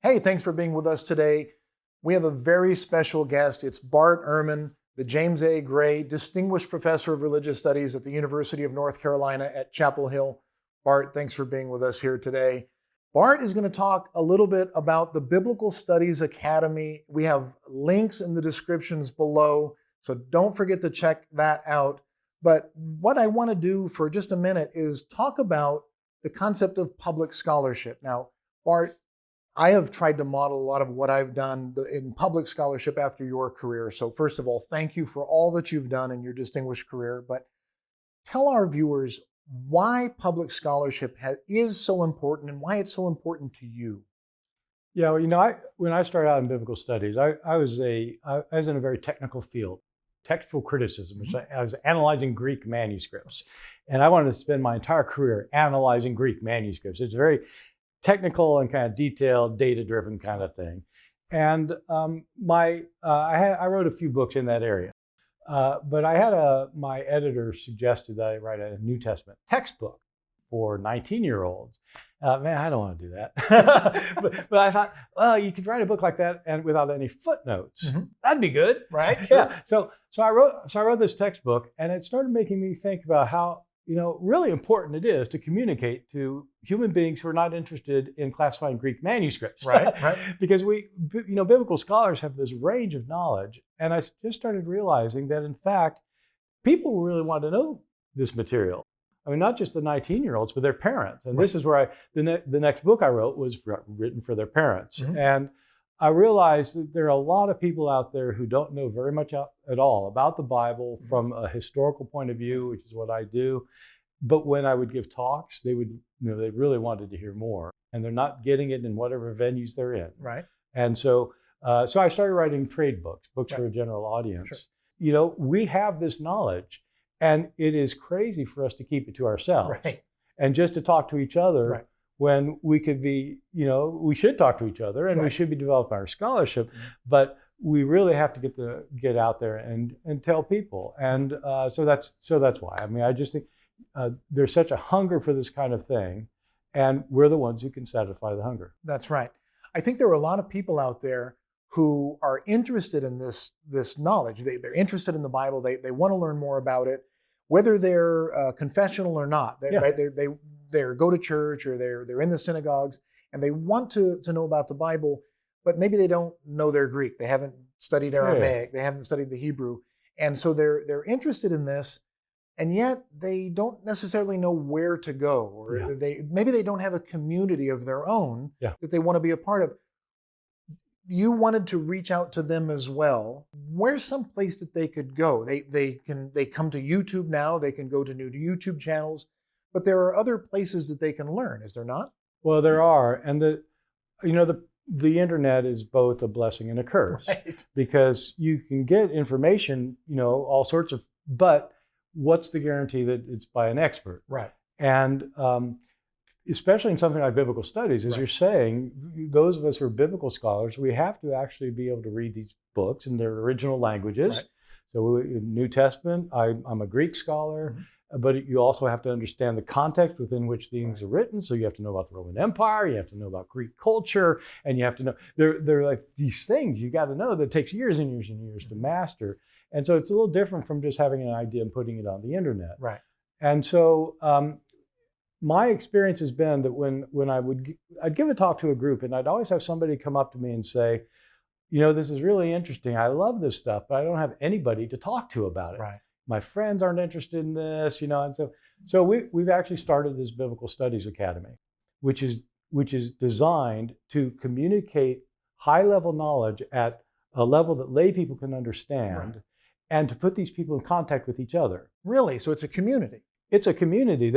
Hey, thanks for being with us today. We have a very special guest. It's Bart Ehrman, the James A. Gray Distinguished Professor of Religious Studies at the University of North Carolina at Chapel Hill. Bart, thanks for being with us here today. Bart is going to talk a little bit about the Biblical Studies Academy. We have links in the descriptions below, so don't forget to check that out. But what I want to do for just a minute is talk about the concept of public scholarship. Now, Bart, I have tried to model a lot of what I've done in public scholarship after your career. So first of all, thank you for all that you've done in your distinguished career. But tell our viewers why public scholarship is so important and why it's so important to you. Yeah, well, when I started out in biblical studies, I was in a very technical field, textual criticism, which I was analyzing Greek manuscripts. And I wanted to spend my entire career analyzing Greek manuscripts. It's very technical and kind of detailed, data-driven kind of thing. And I wrote a few books in that area. But I had my editor suggested that I write a New Testament textbook for 19-year-olds. Man, I don't want to do that. but I thought, well, you could write a book like that and without any footnotes. Mm-hmm. That'd be good, right? Sure. Yeah. So I wrote this textbook, and it started making me think about how really important it is to communicate to human beings who are not interested in classifying Greek manuscripts. Right. Because biblical scholars have this range of knowledge. And I just started realizing that, in fact, people really want to know this material. I mean, not just the 19-year-olds, but their parents. And This is where the next book I wrote was written for their parents. Mm-hmm. And I realized that there are a lot of people out there who don't know very much at all about the Bible from a historical point of view, which is what I do. But when I would give talks, they really wanted to hear more, and they're not getting it in whatever venues they're in. Right. And so I started writing trade books for a general audience. Sure. We have this knowledge, and it is crazy for us to keep it to ourselves and just to talk to each other. Right. When we could be, we should talk to each other and we should be developing our scholarship, but we really have to get out there and tell people. And so that's why. I mean, I just think there's such a hunger for this kind of thing, and we're the ones who can satisfy the hunger. That's right. I think there are a lot of people out there who are interested in this knowledge. They're interested in the Bible. They want to learn more about it, whether they're confessional or not. They go to church or they're in the synagogues and they want to know about the Bible, but maybe they don't know their Greek. They haven't studied Aramaic. They haven't studied the Hebrew. And so they're interested in this, and yet they don't necessarily know where to go, or maybe they don't have a community of their own that they want to be a part of. You wanted to reach out to them as well. Where's some place that they could go? They come to YouTube now. They can go to new YouTube channels. But there are other places that they can learn, is there not? Well, there are, and the internet is both a blessing and a curse, because you can get information, all sorts of, but what's the guarantee that it's by an expert? Right. And especially in something like biblical studies, as you're saying, those of us who are biblical scholars, we have to actually be able to read these books in their original languages. Right. So in New Testament, I'm a Greek scholar. Mm-hmm. But you also have to understand the context within which things are written. So you have to know about the Roman Empire, you have to know about Greek culture, and you have to know, they're like these things you got to know that takes years and years and years to master. And so it's a little different from just having an idea and putting it on the internet. Right. And so my experience has been that when I'd give a talk to a group, and I'd always have somebody come up to me and say, this is really interesting. I love this stuff, but I don't have anybody to talk to about it. Right. My friends aren't interested in this, and so we've actually started this Biblical Studies Academy, which is designed to communicate high-level knowledge at a level that lay people can understand, and to put these people in contact with each other. Really? So it's a community? It's a community.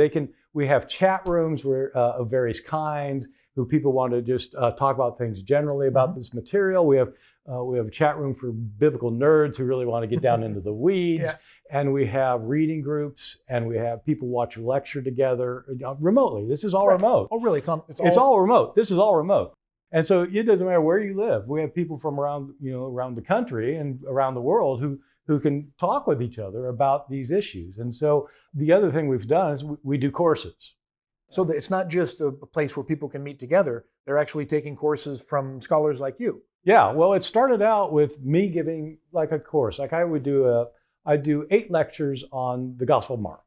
We have chat rooms of various kinds, who people want to just talk about things generally about this material. We have a chat room for biblical nerds who really want to get down into the weeds. And we have reading groups, and we have people watch a lecture together remotely. This is all remote. Oh, really? It's all remote. This is all remote. And so it doesn't matter where you live. We have people from around the country and around the world who can talk with each other about these issues. And so the other thing we've done is we do courses. So it's not just a place where people can meet together. they're actually taking courses from scholars like you. Yeah, well, it started out with me giving like a course. Like I do 8 lectures on the Gospel of Mark,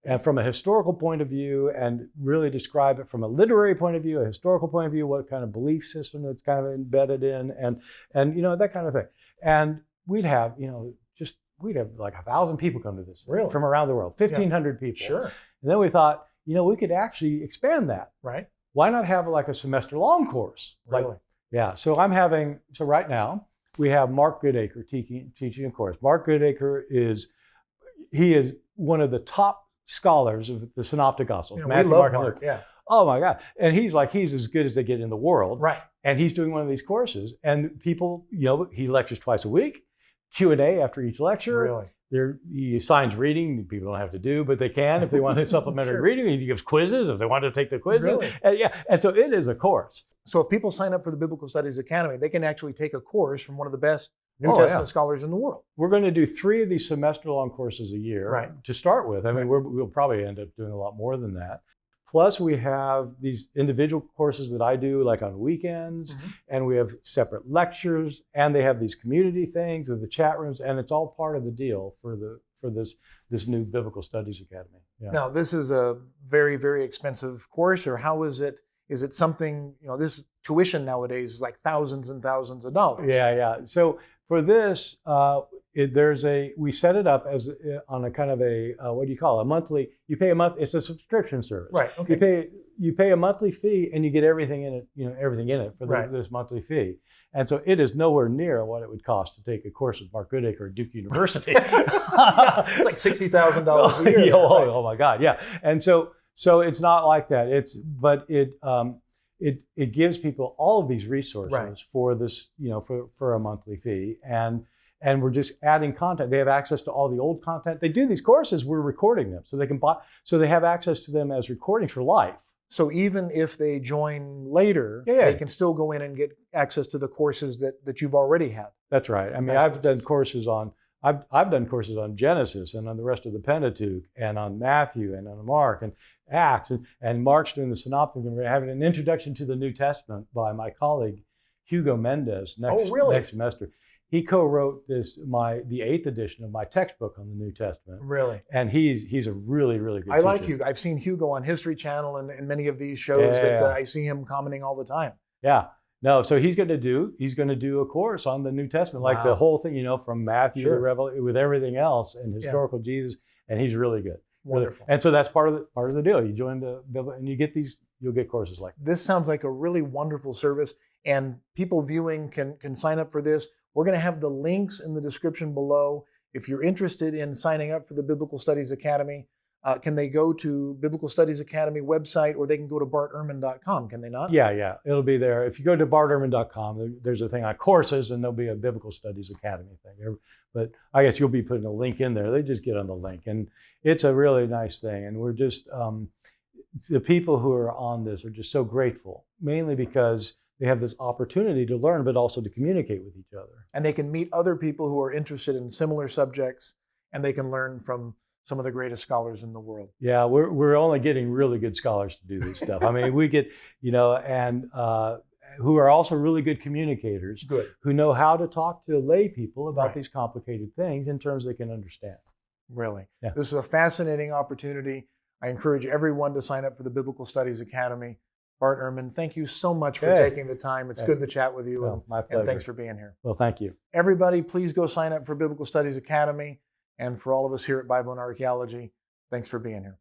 and from a historical point of view, and really describe it from a literary point of view, a historical point of view, what kind of belief system it's kind of embedded in, and that kind of thing. And we'd have like 1,000 people come to this thing from around the world, 1,500 people. Sure. And then we thought, we could actually expand that. Right. Why not have like a semester-long course? Really? Yeah. So right now we have Mark Goodacre teaching a course. Mark Goodacre is one of the top scholars of the Synoptic Gospels. Yeah, Matthew, we love Mark, and Mark. Luke. Yeah. Oh my God. And he's as good as they get in the world. Right. And he's doing one of these courses, and people, he lectures twice a week, Q&A after each lecture. Really? He assigns reading. People don't have to do, but they can if they want supplementary Sure. reading. He gives quizzes if they want to take the quizzes. Really? And so it is a course. So if people sign up for the Biblical Studies Academy, they can actually take a course from one of the best New Oh, Testament yeah. scholars in the world. We're going to do 3 of these semester-long courses a year Right. to start with. I mean, Right. we'll probably end up doing a lot more than that. Plus, we have these individual courses that I do, like on weekends, and we have separate lectures, and they have these community things with the chat rooms, and it's all part of the deal for this new Biblical Studies Academy. Yeah. Now, this is a very, very expensive course, or how is it? Is it something, this tuition nowadays is like thousands and thousands of dollars. Yeah. So for this, we set it up as on a kind of a what do you call it? A monthly. You pay a month. It's a subscription service. Right. Okay. You pay a monthly fee, and you get everything in it. Everything in it for this monthly fee. And so it is nowhere near what it would cost to take a course with Mark Goodacre at Duke University. Yeah, it's like $60,000 a year. Oh my God, yeah. And so it's not like that. It gives people all of these resources for this, for a monthly fee, and we're just adding content. They have access to all the old content. They do these courses. We're recording them, so they can buy. So they have access to them as recordings for life. So even if they join later, they can still go in and get access to the courses that you've already had. That's right. I mean, I've done courses on Genesis and on the rest of the Pentateuch and on Matthew and on Mark and Acts and Mark's doing the Synoptic, and we're having an introduction to the New Testament by my colleague Hugo Mendez next semester. He co-wrote the 8th edition of my textbook on the New Testament. Really? And he's a really, really good teacher. I like Hugo. I've seen Hugo on History Channel and many of these shows I see him commenting all the time. Yeah. No, so he's going to do a course on the New Testament, like the whole thing, from Matthew to Revelation, with everything else and historical Jesus, and he's really good. Wonderful. And so that's part of the deal. You join the Bible and you'll get courses like this. Sounds like a really wonderful service, and people viewing can sign up for this. We're going to have the links in the description below. If you're interested in signing up for the Biblical Studies Academy, can they go to Biblical Studies Academy website, or they can go to bartehrman.com, can they not? Yeah. It'll be there. If you go to bartehrman.com, there's a thing on courses, and there'll be a Biblical Studies Academy thing. But I guess you'll be putting a link in there. They just get on the link, and it's a really nice thing. And we're just, the people who are on this are just so grateful, mainly because they have this opportunity to learn, but also to communicate with each other. And they can meet other people who are interested in similar subjects, and they can learn from some of the greatest scholars in the world. Yeah, we're only getting really good scholars to do this stuff. I mean, we get, who are also really good communicators, who know how to talk to lay people about these complicated things in terms they can understand. Really. Yeah. This is a fascinating opportunity. I encourage everyone to sign up for the Biblical Studies Academy. Bart Ehrman, thank you so much for taking the time. It's good to chat with you. Well, my pleasure. And thanks for being here. Well, thank you. Everybody, please go sign up for Biblical Studies Academy. And for all of us here at Bible and Archaeology, thanks for being here.